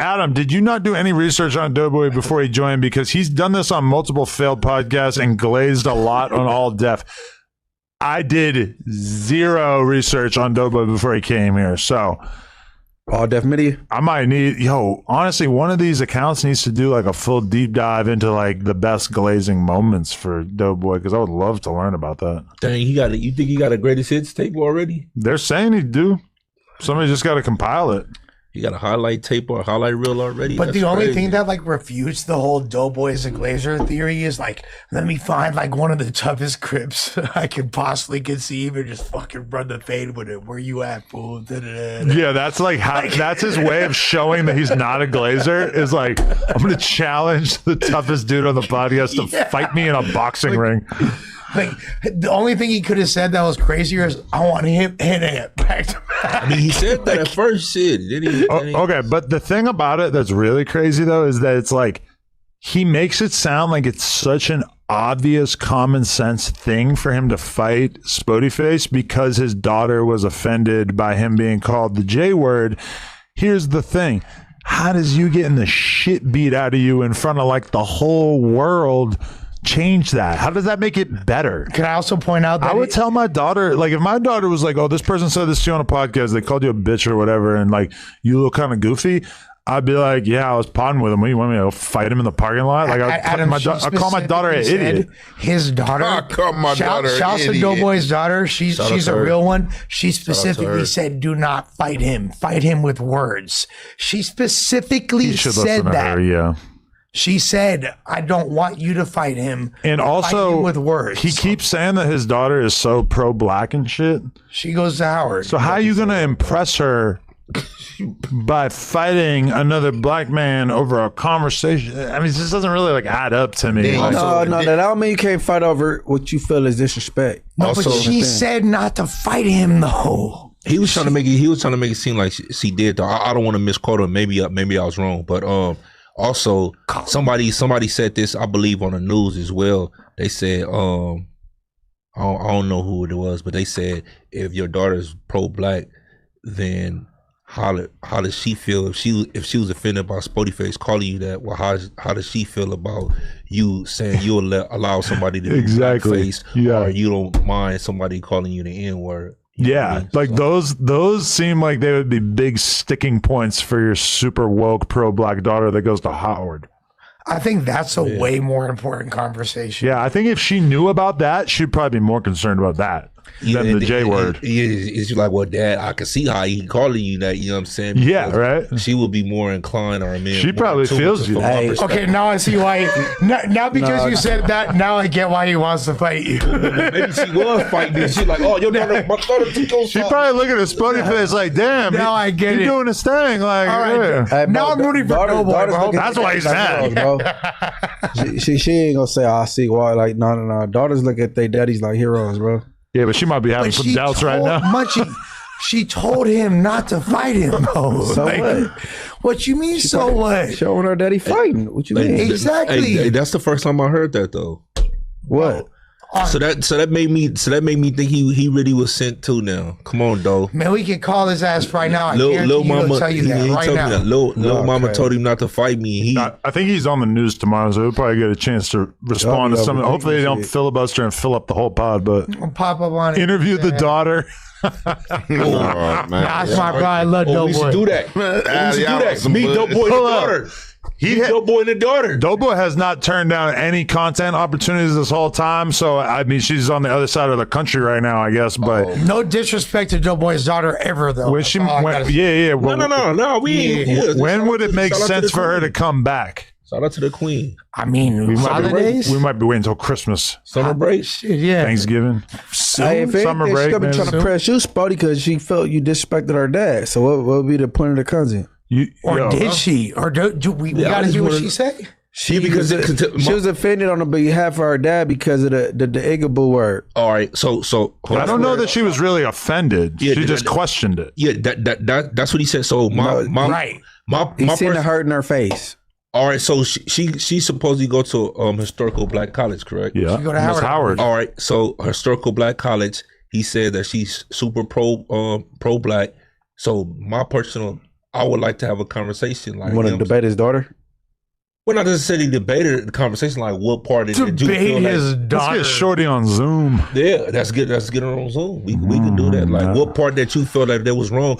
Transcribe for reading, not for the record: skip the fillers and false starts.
Adam, did you not do any research on Doughboy before he joined? Because he's done this on multiple failed podcasts and glazed a lot on All Def. I did zero research on Doughboy before he came here, so All Def Media. I might need, honestly, one of these accounts needs to do like a full deep dive into like the best glazing moments for Doughboy, because I would love to learn about that. Dang, you think he got a greatest hits tape already? They're saying he do. Somebody just got to compile it. You got a highlight tape or a highlight reel already? But That's the only crazy. thing that like refutes the whole Doughboys and Glazer theory is like, let me find like one of the toughest crips I could possibly conceive and just fucking run the fade with it. Where you at, fool? Da-da-da-da. Yeah, that's like how that's his way of showing that he's not a glazer. Is like, I'm gonna challenge the toughest dude on the podcast to fight me in a boxing ring. Like the only thing he could have said that was crazier is, I want him hitting it back to back. I mean, he said that at first, shit. Didn't he? Okay, but the thing about it that's really crazy though is that it's like he makes it sound like it's such an obvious common sense thing for him to fight SpoetyFace because his daughter was offended by him being called the J word. Here's the thing. How does you getting the shit beat out of you in front of like the whole world change that? How does that make it better? Can I also point out that I would tell my daughter, like, if my daughter was like, oh, this person said this to you on a podcast, they called you a bitch or whatever, and like you look kind of goofy, I'd be like, yeah, I was potting with him. What do you want me to go fight him in the parking lot? Like, I call my daughter an idiot. His daughter. I call my daughter an Shouts to idiot. Doughboy's daughter. She's a real one. She specifically her. said, do not fight him. Fight him with words. She specifically You should said listen to that. her, yeah. She said, I don't want you to fight him. And Fight also, him with words. he keeps saying that his daughter is so pro-black and shit. She goes to Howard. So how are you going to impress her by fighting another black man over a conversation? I mean, this doesn't really like add up to me. Like, No, that don't mean you can't fight over what you feel is disrespect. No, but she said not to fight him though. He was trying to make it. He was trying to make it seem like she did. Though I don't want to misquote her. Maybe I was wrong. But also somebody said this. I believe on the news as well. They said I don't know who it was, but they said if your daughter's pro-black, then how does she feel if she was offended by SpoetyFace calling you that? Well, how does she feel about you saying you'll allow somebody to Exactly. blackface, Yeah. or you don't mind somebody calling you the N-word? yeah, like those seem like they would be big sticking points for your super woke pro-black daughter that goes to Howard. I think that's a way more important conversation. Yeah, I think if she knew about that, she'd probably be more concerned about that than the J word. It's like, well, Dad, I can see how he calling you that. You know what I'm saying? Yeah, Because right. She would be more inclined, or She probably feels you. Okay, now I see why. Now because you said that, now I get why he wants to fight you. Maybe she was fighting this. She's like, oh, your daughter, my daughter took your She side. probably looking at SpoetyFace like, damn, Now I get he it. doing his thing. Like, All right. yeah. Hey, Now bro, I'm rooting for daughters- Doughboy, daughters bro. look at That's why he's their mad. heroes, bro. she ain't gonna say, I see why. Like, no. Daughters look at their daddies like heroes, bro. Yeah, but she might be having But some she doubts right told now. Munchie, she told him not to fight him, though. So what? What you mean, so what? Showing her daddy fighting. What you mean? Exactly. Hey, that's the first time I heard that though. What? So that made me think he really was sent to now. Come on, though. Man, we can call his ass right now. I guarantee Lil he'll Mama, tell you that he right told now. me that. Lil Mama told him not to fight me. I think he's on the news tomorrow, so he'll probably get a chance to respond to something. Hopefully, they don't filibuster and fill up the whole pod, but I'll pop up on it. interview the daughter. Oh, man. That's my bro. I love we should Doughboy. do that. We should y'all do was that. some Meet bull- Doughboy and the Hold up. daughter. He Meet Doughboy and the daughter. Doughboy has not turned down any content opportunities this whole time, so I mean, she's on the other side of the country right now, I guess. But No disrespect to Doughboy's daughter ever, though. when she, That's all I gotta say. yeah. Well, No. We ain't. When would it make sense for her to come back? Shout out to the queen. I mean, holidays? We might be waiting until Christmas, Summer break. Shit, yeah. Thanksgiving. Hey, if Summer anything, break, she's gonna be man. trying to press you, Spotty, because she felt you disrespected her dad. So what would be the point of the content? Or did she? Or do we gotta hear what she say? She was offended on the behalf of her dad because of the Igaboo word. All right, so I don't know that she was really offended. Yeah, she just questioned it. Yeah, that's what he said. So my He seen it hurt in her face. All right, so she supposedly go to historical black college, correct? Yeah, She go to Miss Howard. Howard. All right, so historical black college. He said that she's super pro black. So my personal I would like to have a conversation. Like, You want to debate his daughter? Well, not necessarily debated the conversation. Like, what part did you Debate feel his like? daughter. Let's get Shorty on Zoom. Yeah, that's good. Let's get her on Zoom. We can do that. Like, what part that you felt like that was wrong?